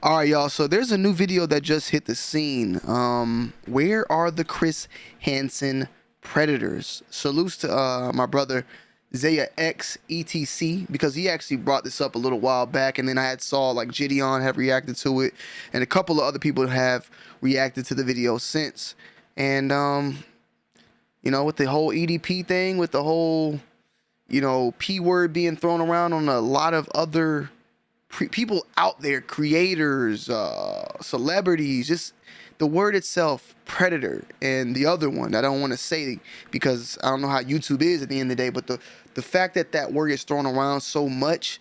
All right, y'all. So there's a new video that just hit the scene. Where are the Chris Hansen predators? Salutes to my brother Zaya X ETC, because he actually brought this up a little while back, and then I had saw like Gideon have reacted to it, and a couple of other people have reacted to the video since. And you know, with the whole EDP thing, with the whole, you know, P word being thrown around on a lot of other people out there, creators, celebrities, just the word itself, predator, and the other one I don't want to say because I don't know how YouTube is at the end of the day, but the fact that that word is thrown around so much,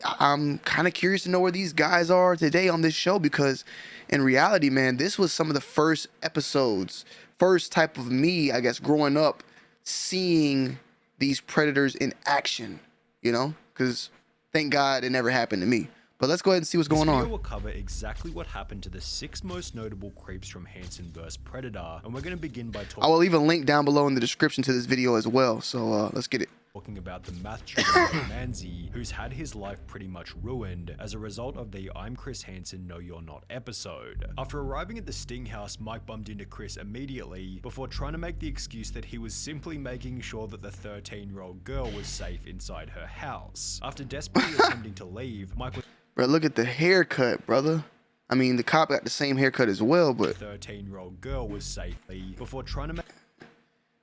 I'm kind of curious to know where these guys are today on this show, because in reality, man, this was some of the first episodes, first type of me, I guess, growing up, seeing these predators in action, you know, because thank God it never happened to me. But let's go ahead and see what's going on. This video will cover exactly what happened to the 6 most notable creeps from Hansen vs Predator, and we're going to begin by talking. I will leave a link down below in the description to this video as well, so let's get it. Talking about the math tutor Manzi, who's had his life pretty much ruined as a result of the I'm Chris Hansen No You're Not episode. After arriving at the Sting house, Mike bumped into Chris immediately before trying to make the excuse that he was simply making sure that the 13-year-old girl was safe inside her house. After desperately attempting to leave, Mike was— Bro, look at the haircut, brother. I mean, the cop got the same haircut as well, but the 13-year-old girl was safely before trying to make—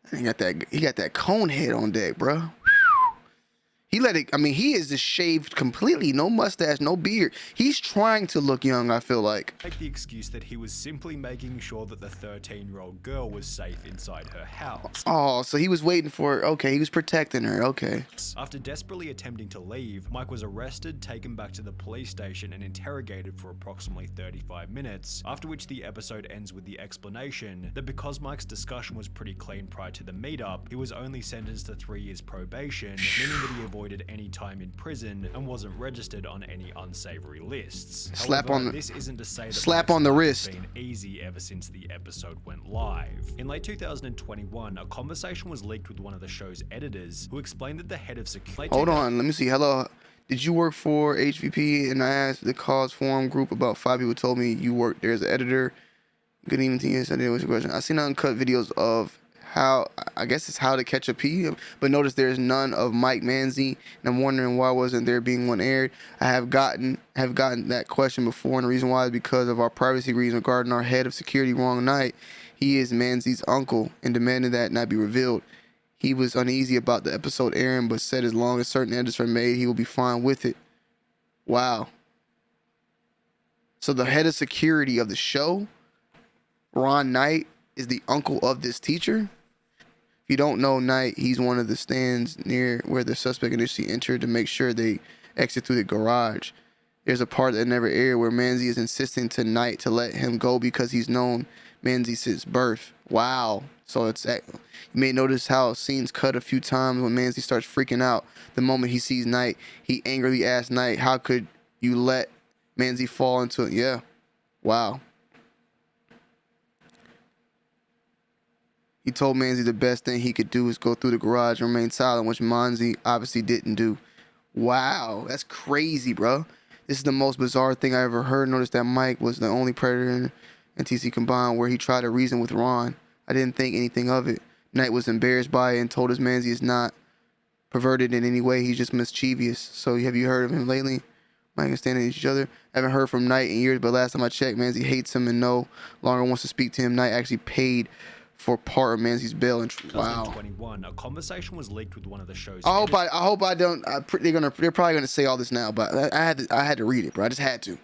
he got that cone head on deck, bro. He let it, I mean, he is just shaved completely, no mustache, no beard. He's trying to look young, I feel like. Make the excuse that he was simply making sure that the 13-year-old girl was safe inside her house. Oh, so he was waiting for, okay, he was protecting her, okay. After desperately attempting to leave, Mike was arrested, taken back to the police station, and interrogated for approximately 35 minutes, after which the episode ends with the explanation that because Mike's discussion was pretty clean prior to the meetup, he was only sentenced to 3 years probation, meaning that he avoided any time in prison and wasn't registered on any unsavory lists. Slap However, on the, this isn't to say that slap Mike's on the life wrist. has been easy ever since the episode went live. In late 2021, a conversation was leaked with one of the show's editors, who explained that the head of security— Hold on, let me see. Hello, did you work for HVP? And I asked the cause forum group, about 5 people told me you worked there as an editor. Good evening to you. I did. What's your question? I seen uncut videos of how, I guess it's How to Catch a P, but notice there's none of Mike Manzi, and I'm wondering why wasn't there being one aired. I have gotten that question before, and the reason why is because of our privacy reasons regarding our head of security wrong night. He is Manzi's uncle and demanded that not be revealed. He was uneasy about the episode airing, but said as long as certain edits are made, he will be fine with it. Wow. So the head of security of the show, Ron Knight, is the uncle of this teacher? If you don't know Knight, he's one of the stands near where the suspect initially entered to make sure they exit through the garage. There's a part that never aired where Manzi is insisting to Knight to let him go because he's known Manzi since birth. Wow. So you may notice how scenes cut a few times when Manzi starts freaking out. The moment he sees Knight, he angrily asks Knight, how could you let Manzi fall into it? Yeah. Wow. He told Manzi the best thing he could do is go through the garage and remain silent, which Manzi obviously didn't do. Wow, that's crazy, bro. This is the most bizarre thing I ever heard. Notice that Mike was the only predator in TC combined where he tried to reason with Ron. I didn't think anything of it. Knight was embarrassed by it and told us Manzi is not perverted in any way. He's just mischievous. So have you heard of him lately? Mike and standing each other. I haven't heard from Knight in years, but last time I checked, Manzi hates him and no longer wants to speak to him. Knight actually paid for part of Manzi's bail. And wow. 2021, a conversation was leaked with one of the show's— I hope I don't. They're probably gonna say all this now, but I had to read it, bro. I just had to.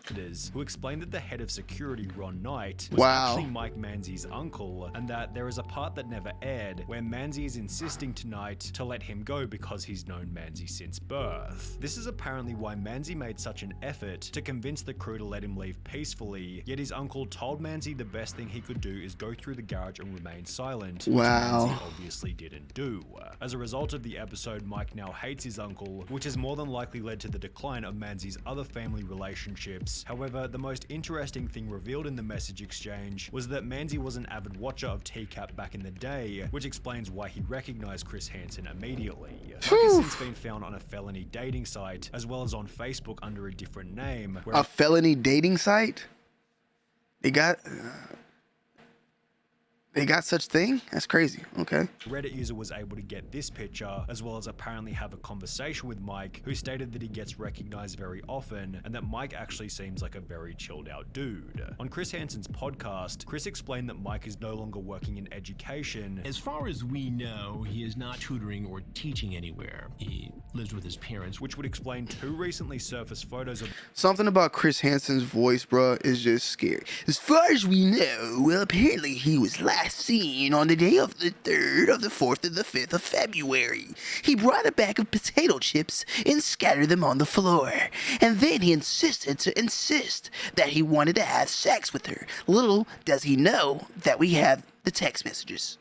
Who explained that the head of security, Ron Knight, was wow. actually Mike Manzi's uncle, and that there is a part that never aired where Manzi is insisting to Knight to let him go because he's known Manzi since birth. This is apparently why Manzi made such an effort to convince the crew to let him leave peacefully, yet his uncle told Manzi the best thing he could do is go through the garage and remain remain silent, Wow. which Manzi obviously didn't do. As a result of the episode, Mike now hates his uncle, which has more than likely led to the decline of Manzi's other family relationships. However, the most interesting thing revealed in the message exchange was that Manzi was an avid watcher of TCAP back in the day, which explains why he recognized Chris Hansen immediately. Mike has since been found on a felony dating site, as well as on Facebook under a different name. A felony dating site? They got such thing? That's crazy. Okay. Reddit user was able to get this picture, as well as apparently have a conversation with Mike, who stated that he gets recognized very often, and that Mike actually seems like a very chilled out dude. On Chris Hansen's podcast, Chris explained that Mike is no longer working in education. As far as we know, he is not tutoring or teaching anywhere. He lives with his parents. Which would explain two recently surfaced photos of Something about Chris Hansen's voice, bruh, is just scary. As far as we know, well, apparently he was last seen on the day of the 3rd, of the 4th, and the 5th of February. He brought a bag of potato chips and scattered them on the floor. And then he insisted that he wanted to have sex with her. Little does he know that we have the text messages.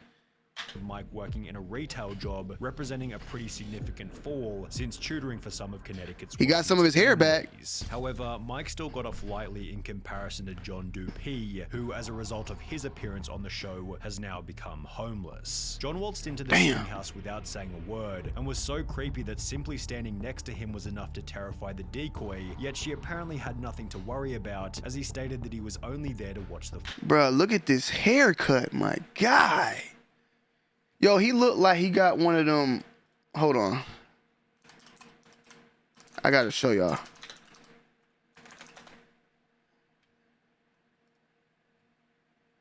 Mike working in a retail job, representing a pretty significant fall since tutoring for some of Connecticut's. He got some of his hair back. However, Mike still got off lightly in comparison to John Dupee, who, as a result of his appearance on the show, has now become homeless. John waltzed into the sting house without saying a word, and was so creepy that simply standing next to him was enough to terrify the decoy, yet she apparently had nothing to worry about, as he stated that he was only there to watch the. Bruh, look at this haircut, my guy. Yo, he looked like he got one of them. Hold on. I gotta show y'all.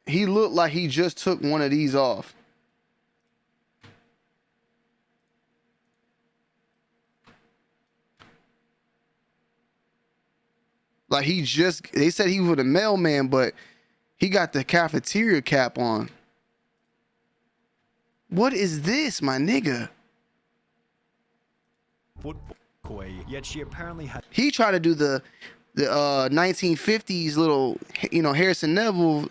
He looked like he just took one of these off. Like they said he was a mailman, but he got the cafeteria cap on. What is this, my nigga? Yet she apparently had. He tried to do the 1950s little, Harrison Neville.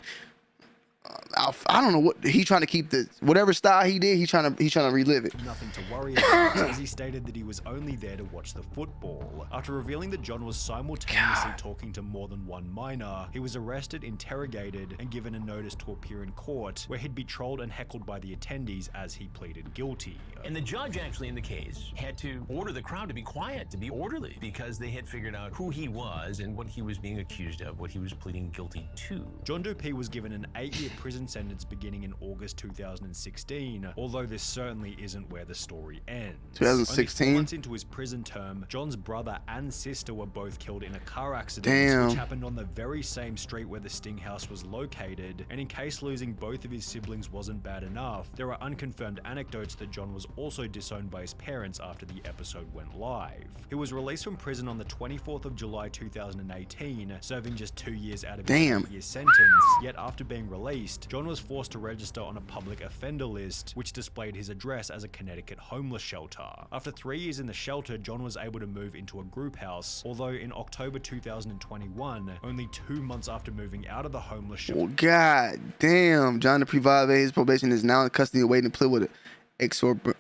I don't know what he trying to keep whatever style he did. He trying to relive it. Nothing to worry about, as he stated that he was only there to watch the football. After revealing that John was simultaneously talking to more than one minor, he was arrested, interrogated, and given a notice to appear in court, where he'd be trolled and heckled by the attendees as he pleaded guilty. And the judge actually in the case had to order the crowd to be quiet, to be orderly, because they had figured out who he was and what he was being accused of, what he was pleading guilty to. John Dupee was given an 8-year prison sentence beginning in August 2016, although this certainly isn't where the story ends. 2016? Only 4 months into his prison term, John's brother and sister were both killed in a car accident, which happened on the very same street where the sting house was located, and in case losing both of his siblings wasn't bad enough, there are unconfirmed anecdotes that John was also disowned by his parents after the episode went live. He was released from prison on the 24th of July 2018, serving just 2 years out of his 8-year sentence, yet after being released, John was forced to register on a public offender list, which displayed his address as a Connecticut homeless shelter. After 3 years in the shelter, John was able to move into a group house, although in October 2021, only 2 months after moving out of the homeless shelter. Oh, God damn. John Dupee violated his probation, is now in custody awaiting to plead with exorbitant,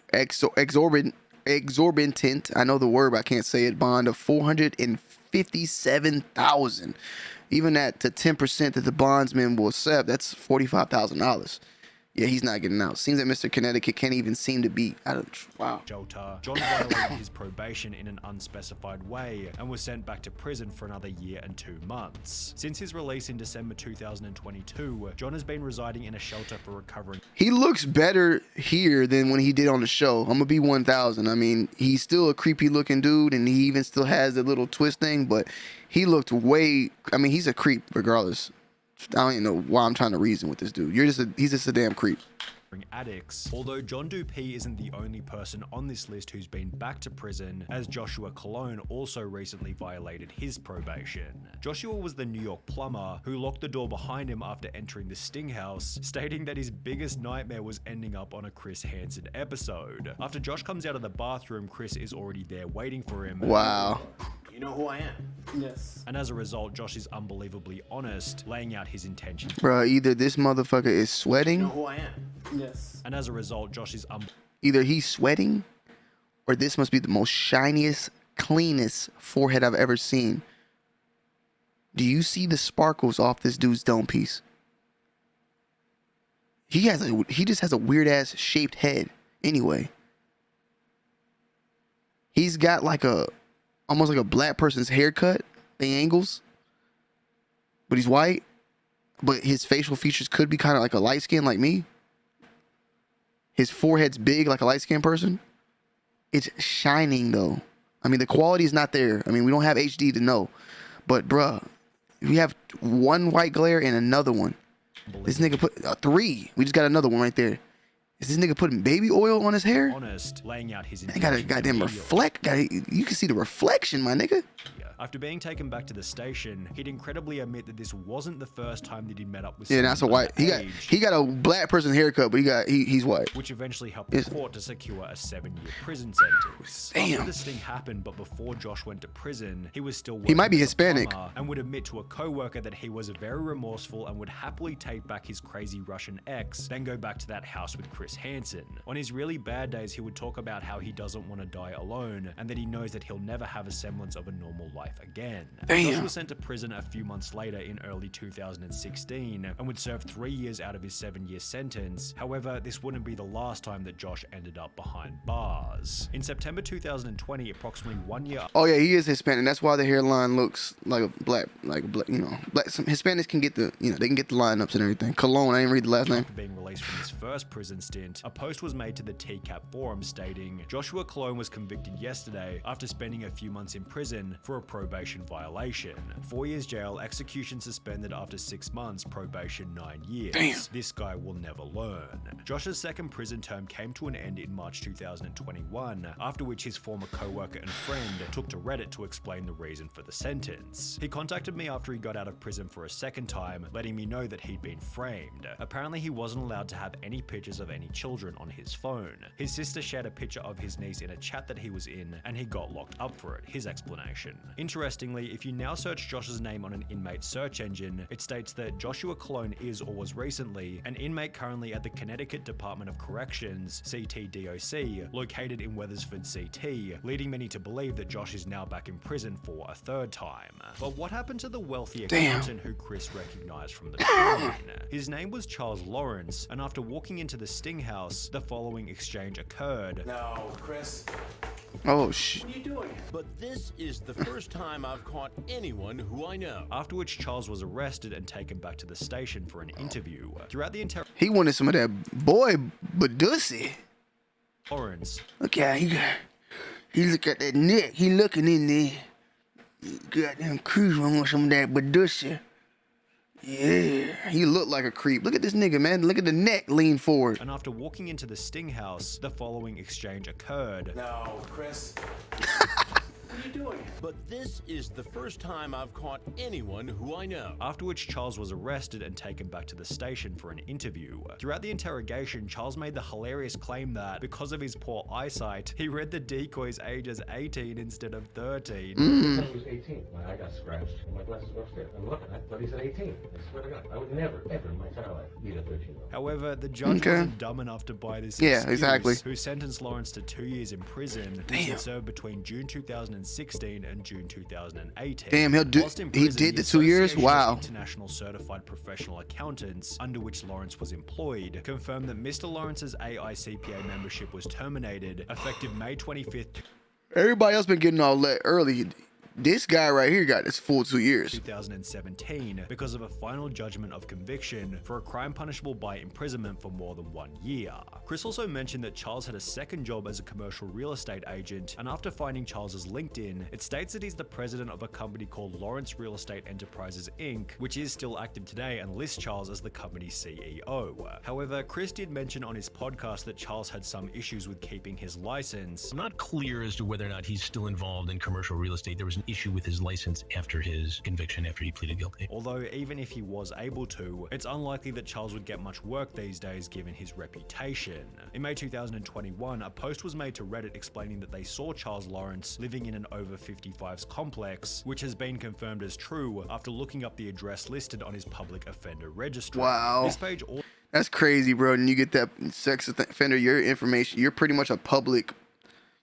I know the word, but I can't say it, bond of $457,000. Even at the 10% that the bondsman will accept, that's $45,000. Yeah, he's not getting out. Seems that Mr. Connecticut can't even seem to be out of. Wow. Shelter. John violated his probation in an unspecified way and was sent back to prison for another year and 2 months. Since his release in December 2022, John has been residing in a shelter for recovering. He looks better here than when he did on the show. I'm gonna be 1,000. I mean, he's still a creepy looking dude, and he even still has the little twist thing, but he looked he's a creep regardless. I don't even know why I'm trying to reason with this dude. He's just a damn creep. Addicts. Although John Dupee isn't the only person on this list who's been back to prison, as Joshua Cologne also recently violated his probation. Joshua was the New York plumber who locked the door behind him after entering the sting house, stating that his biggest nightmare was ending up on a Chris Hansen episode. After Josh comes out of the bathroom, Chris is already there waiting for him. Wow. You know who I am? Yes. And as a result, Josh is unbelievably honest, laying out his intentions. Bruh, either this motherfucker is You know sweating, who I am? Yes. And as a result, Josh is either he's sweating, or this must be the most shiniest, cleanest forehead I've ever seen. Do you see the sparkles off this dude's dome piece? He just has a weird ass shaped head. Anyway, he's got like almost like a black person's haircut, the angles, but he's white. But his facial features could be kind of like a light skin like me. His forehead's big like a light skinned person. It's shining though. I mean, the quality is not there. I mean, we don't have HD to know. But bruh, we have one white glare and another one. This nigga put 3. We just got another one right there. Is this nigga putting baby oil on his hair? honest, laying out his They got a goddamn immediately. You can see the reflection, my nigga. After being taken back to the station, he'd incredibly admit that this wasn't the first time that he'd met up with Yeah, that's a someone white. underage, He got a black person haircut, but he's white. which eventually helped Yes. the court to secure a 7-year prison sentence. Damn. After this thing happened, but before Josh went to prison, he was still He might be working as a Hispanic. plumber and would admit to a co-worker that he was very remorseful and would happily take back his crazy Russian ex, then go back to that house with Chris Hansen. On his really bad days, he would talk about how he doesn't want to die alone and that he knows that he'll never have a semblance of a normal life again. Damn. Josh was sent to prison a few months later in early 2016 and would serve 3 years out of his 7-year sentence. However, this wouldn't be the last time that Josh ended up behind bars. In September 2020, approximately 1 year Oh yeah, he is Hispanic. That's why the hairline looks like a black, you know, black. Some Hispanics can get the, they can get the lineups and everything. Cologne, I didn't read the last name. after being released from his first prison stint, a post was made to the TCAP forum stating, Joshua Cologne was convicted yesterday after spending a few months in prison for a probation violation. 4 years jail, execution suspended after 6 months, probation 9 years. Damn. This guy will never learn. Josh's second prison term came to an end in March 2021, after which his former co-worker and friend took to Reddit to explain the reason for the sentence. He contacted me after he got out of prison for a second time, letting me know that he'd been framed. Apparently, he wasn't allowed to have any pictures of any children on his phone. His sister shared a picture of his niece in a chat that he was in, and he got locked up for it, his explanation. Interestingly, if you now search Josh's name on an inmate search engine, it states that Joshua Cologne is or was recently an inmate currently at the Connecticut Department of Corrections, CTDOC, located in Wethersford, CT, leading many to believe that Josh is now back in prison for a third time. But what happened to the wealthy accountant who Chris recognized from the beginning? His name was Charles Lawrence, and after walking into the Sting house, the following exchange occurred. No, Chris. Oh shit. What are you doing? But this is the first time I've caught anyone who I know. After which Charles was arrested and taken back to the station for an interview. Throughout the interrogation, He wanted some of that boy Badussy. Lawrence Look at he look at that neck. He looking in there. Goddamn creep. I want some of that Badussy. Yeah, he looked like a creep. Look at this nigga, man. Look at the neck lean forward. and after walking into the Sting house, the following exchange occurred. No, Chris. What are you doing? But this is the first time I've caught anyone who I know. After which Charles was arrested and taken back to the station for an interview. Throughout the interrogation, Charles made the hilarious claim that because of his poor eyesight, he read the decoy's age as 18 instead of 13. He was 18 when I got scratched and my glasses were upstairs. I'm looking, I thought he said 18. I swear to God, I would never, ever in my entire life meet a 13-year-old. However, the judge Okay. wasn't dumb enough to buy this Yeah, excuse, exactly. who sentenced Lawrence to 2 years in prison, which he served between June 2016 and June 2018. Damn, Whilst in he prison, did the 2 years? Association of Wow. International Certified Professional Accountants, under which Lawrence was employed, confirmed that Mr. Lawrence's AICPA membership was terminated effective May 25th, Everybody else been getting all let early. This guy right here got this full 2 years. 2017 because of a final judgment of conviction for a crime punishable by imprisonment for more than 1 year. Chris also mentioned that Charles had a second job as a commercial real estate agent, and after finding Charles's LinkedIn, it states that he's the president of a company called Lawrence Real Estate Enterprises Inc., which is still active today and lists Charles as the company's CEO. However, Chris did mention on his podcast that Charles had some issues with keeping his license. I'm not clear as to whether or not he's still involved in commercial real estate. There was an issue with his license after his conviction, after he pleaded guilty. Although even if he was able to, it's unlikely that Charles would get much work these days given his reputation. In May 2021, a post was made to Reddit explaining that they saw Charles Lawrence living in an over 55s complex, which has been confirmed as true after looking up the address listed on his public offender registry. Wow. This page also That's crazy, bro. And you get that sex offender, your information, you're pretty much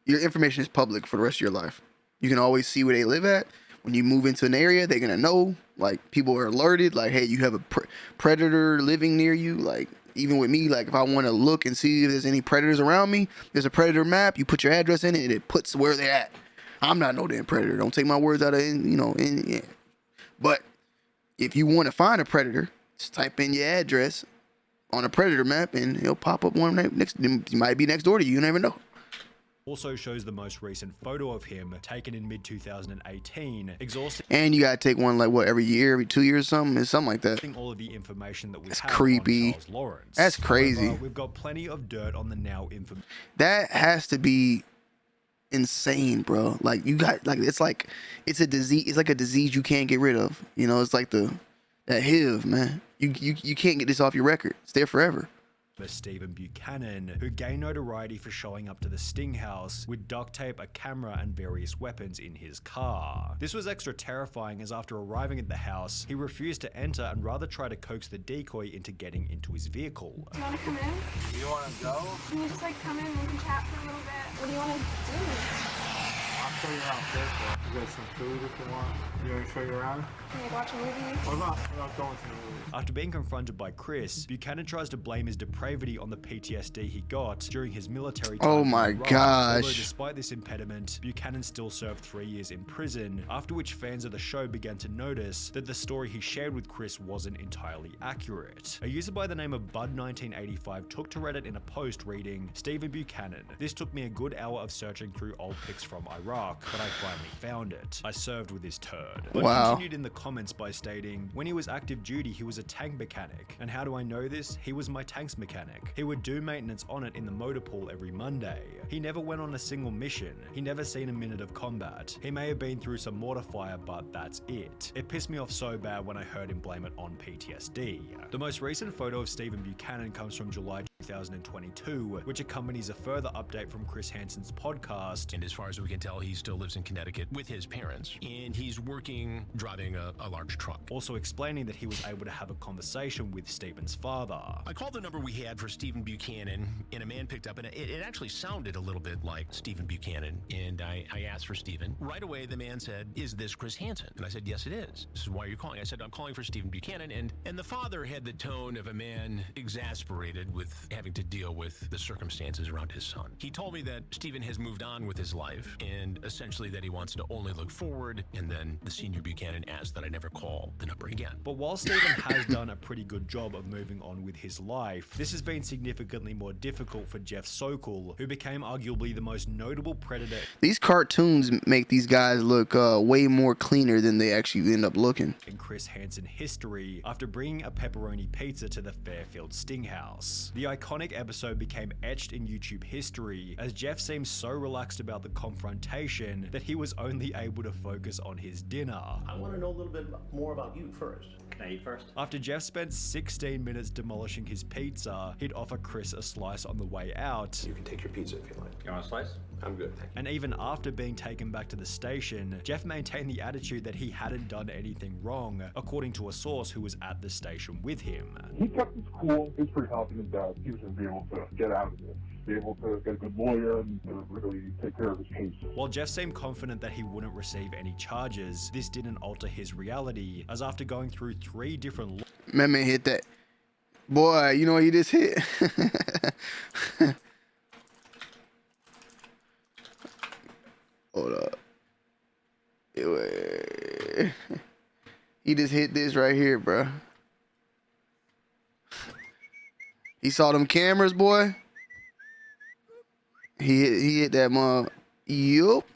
your information is public for the rest of your life. You can always see where they live at. When you move into an area, they're going to know. Like, people are alerted. Like, hey, you have a predator living near you. Like, even with me, like, if I want to look and see if there's any predators around me, there's a predator map. You put your address in it, and it puts where they're at. I'm not no damn predator. Don't take my words out of, yeah. But if you want to find a predator, just type in your address on a predator map, and it'll pop up one next. You might be next door to you. You never know. also shows the most recent photo of him taken in mid-2018, exhausting. And you gotta take one like what, every year, every 2 years, something like that. All of the information that we That's have creepy. on Charles Lawrence. That's crazy. However, we've got plenty of dirt on the now information. That has to be insane, bro. Like it's a disease. It's like a disease you can't get rid of. You know, it's like that HIV, man. You can't get this off your record. It's there forever. Stephen Buchanan, who gained notoriety for showing up to the Sting house with duct tape, a camera, and various weapons in his car. This was extra terrifying as after arriving at the house, he refused to enter and rather tried to coax the decoy into getting into his vehicle. Do you want to come in? Do you want to go? Can you just come in and we can chat for a little bit? What do you want to do? I'll show you around first. You got some food if you want. You want to show you around? Can we watch a movie? What about going to the movie? After being confronted by Chris, Buchanan tries to blame his depravity on the PTSD he got during his military time. Oh my in Iraq. gosh. Although despite this impediment, Buchanan still served 3 years in prison, after which fans of the show began to notice that the story he shared with Chris wasn't entirely accurate. A user by the name of Bud1985 took to Reddit in a post reading, "Stephen Buchanan. This took me a good hour of searching through old pics from Iraq, but I finally found it. I served with this turd." Bud Wow. continued in the comments by stating, "When he was active duty, he was a tank mechanic. And how do I know this? He was my tanks mechanic. He would do maintenance on it in the motor pool every Monday. He never went on a single mission. He never seen a minute of combat. He may have been through some mortar fire, but that's it. It pissed me off so bad when I heard him blame it on PTSD." The most recent photo of Stephen Buchanan comes from July 2022, which accompanies a further update from Chris Hansen's podcast. And as far as we can tell, he still lives in Connecticut with his parents, and he's working driving a large truck. Also explaining that he was able to have a conversation with Stephen's father. I called the number we had for Stephen Buchanan, and a man picked up, and it actually sounded a little bit like Stephen Buchanan, and I asked for Stephen. Right away, the man said, "Is this Chris Hansen?" And I said, "Yes, it is. This is why you're calling." I said, "I'm calling for Stephen Buchanan," and the father had the tone of a man exasperated with having to deal with the circumstances around his son. He told me that Stephen has moved on with his life, and essentially that he wants to only look forward, and then the senior Buchanan asked that I never call the number again. But while Stephen has done a pretty good job of moving on with his life, this has been significantly more difficult for Jeff Sokol, who became arguably the most notable predator. These cartoons make these guys look way more cleaner than they actually end up looking. In Chris Hansen history, after bringing a pepperoni pizza to the Fairfield Sting House. The iconic episode became etched in YouTube history, as Jeff seemed so relaxed about the confrontation that he was only able to focus on his dinner. I want to know a little bit more about you first. Can I eat first? After Jeff spent 16 minutes demolishing his pizza, he'd offer Chris a slice on the way out. You can take your pizza if you like. You want a slice? I'm good, thank you. And even after being taken back to the station, Jeff maintained the attitude that he hadn't done anything wrong, according to a source who was at the station with him. He kept his cool. He was pretty confident that he was going to be able to get out of this, be able to get a good lawyer and really take care of his case. While Jeff seemed confident that he wouldn't receive any charges, this didn't alter his reality, as after going through 3 different Man hit that. Boy, you know what he just hit? Hold up. He just hit this right here, bro. He saw them cameras, boy. He hit that mom. Yup.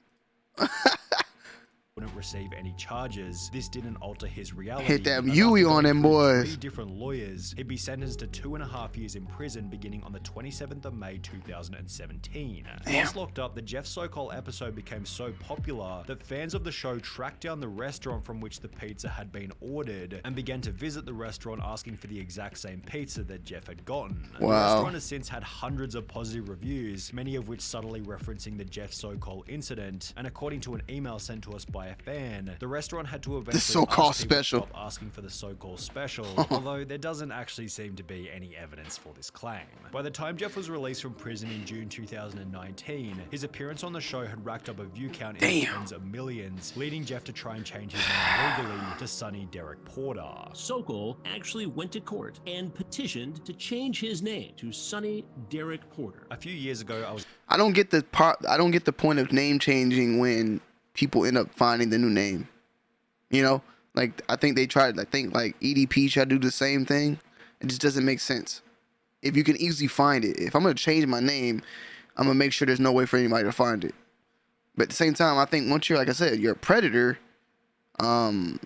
wouldn't receive any charges. This didn't alter his reality. Hit that Enough Yui that on them through boys. 3 different lawyers, he'd be sentenced to 2.5 years in prison beginning on the 27th of May 2017. Once locked up, the Jeff Sokol episode became so popular that fans of the show tracked down the restaurant from which the pizza had been ordered and began to visit the restaurant asking for the exact same pizza that Jeff had gotten. The restaurant has since had hundreds of positive reviews, many of which subtly referencing the Jeff Sokol incident, and according to an email sent to us by a fan, the restaurant had to eventually Sokol ask people to special. stop asking for the Sokol special, although there doesn't actually seem to be any evidence for this claim. By the time Jeff was released from prison in June 2019, his appearance on the show had racked up a view count in the tens of millions, leading Jeff to try and change his name legally to Sonny Derek Porter. Sokol actually went to court and petitioned to change his name to Sonny Derek Porter. A few years ago, I don't get the point of name changing when people end up finding the new name. You know, like I think like EDP tried to do the same thing. It just doesn't make sense. If you can easily find it, if I'm gonna change my name, I'm gonna make sure there's no way for anybody to find it. But at the same time, I think once you're, like I said, you're a predator, offender,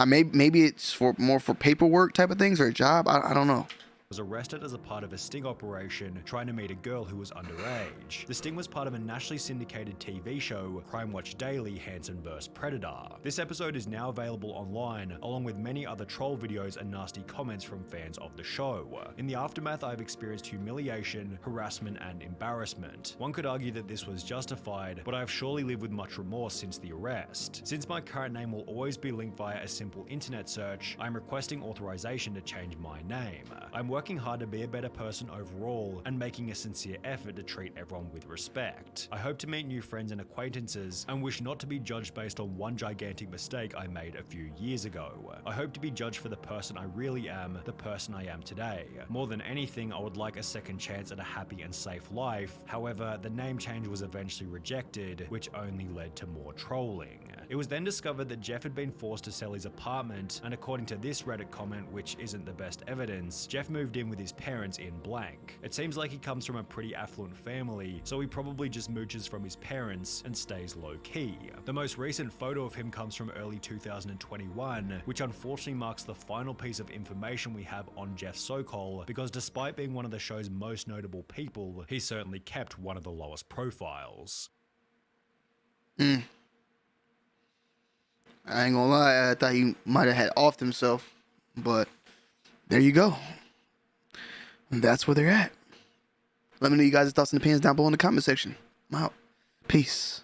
maybe it's more for paperwork type of things or a job. I don't know. Was arrested as a part of a sting operation trying to meet a girl who was underage. The sting was part of a nationally syndicated TV show, Crime Watch Daily, Hansen vs. Predator. This episode is now available online, along with many other troll videos and nasty comments from fans of the show. In the aftermath, I've experienced humiliation, harassment, and embarrassment. One could argue that this was justified, but I've surely lived with much remorse since the arrest. Since my current name will always be linked via a simple internet search, I'm requesting authorization to change my name. I'm working hard to be a better person overall and making a sincere effort to treat everyone with respect. I hope to meet new friends and acquaintances and wish not to be judged based on one gigantic mistake I made a few years ago. I hope to be judged for the person I really am, the person I am today. More than anything, I would like a second chance at a happy and safe life. However, the name change was eventually rejected, which only led to more trolling. It was then discovered that Jeff had been forced to sell his apartment, and according to this Reddit comment, which isn't the best evidence, Jeff moved in with his parents in blank. It seems like he comes from a pretty affluent family, so he probably just mooches from his parents and stays low-key. The most recent photo of him comes from early 2021, which unfortunately marks the final piece of information we have on Jeff Sokol, because despite being one of the show's most notable people, he certainly kept one of the lowest profiles. I ain't gonna lie, I thought he might have had offed himself, but there you go. And that's where they're at. Let me know you guys' thoughts and opinions down below in the comment section. I'm out. Peace.